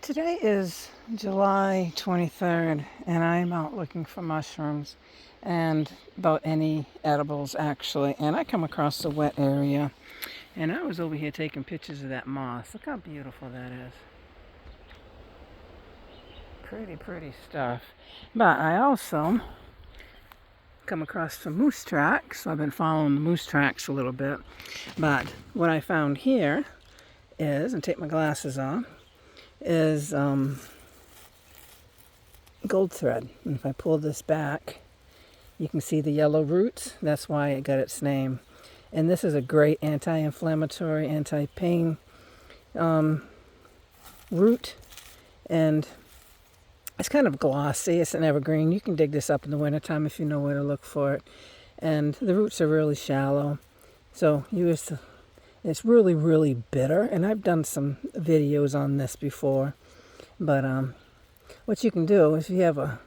Today is July 23rd, and I'm out looking for mushrooms and about any edibles actually. And I come across a wet area, and I was over here taking pictures of that moss. Look how beautiful that is. Pretty stuff. But I also come across some moose tracks. So I've been following the moose tracks a little bit. But what I found here is, and take my glasses off, is Goldthread. And if I pull this back, you can see the yellow roots. That's why it got its name. And this is a great anti-inflammatory, anti-pain root. And it's kind of glossy. It's an evergreen. You can dig this up in the wintertime if you know where to look for it. And the roots are really shallow. So it's really bitter. And I've done some videos on this before. But what you can do if you have a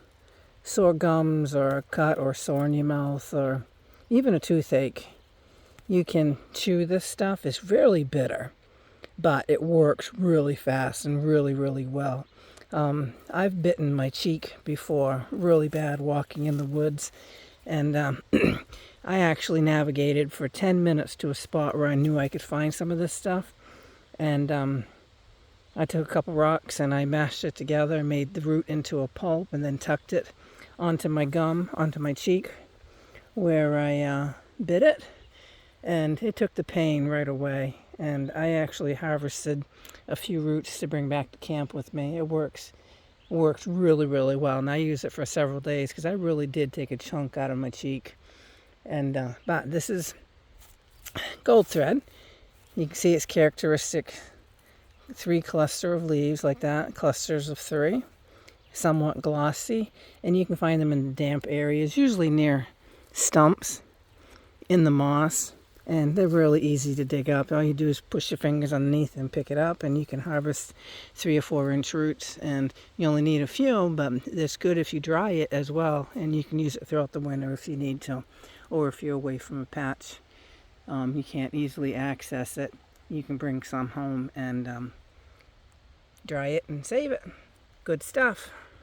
sore gums or a cut or sore in your mouth or even a toothache, you can chew this stuff. It's really bitter, but it works really fast and really well. I've bitten my cheek before, really bad, walking in the woods, and I actually navigated for 10 minutes to a spot where I knew I could find some of this stuff, and I took a couple rocks and I mashed it together, made the root into a pulp, and then tucked it onto my gum, onto my cheek, where I bit it, and it took the pain right away. And I actually harvested a few roots to bring back to camp with me. It works really well, and I use it for several days because I really did take a chunk out of my cheek. And but this is Goldthread. You can see its characteristic 3 cluster of leaves like that, clusters of 3, somewhat glossy, and you can find them in damp areas, usually near stumps in the moss, and they're really easy to dig up. All you do is push your fingers underneath and pick it up, and you can harvest 3 or 4 inch roots, and you only need a few, but it's good if you dry it as well, and you can use it throughout the winter if you need to, or if you're away from a patch, you can't easily access it. You can bring some home and dry it and save it. Good stuff.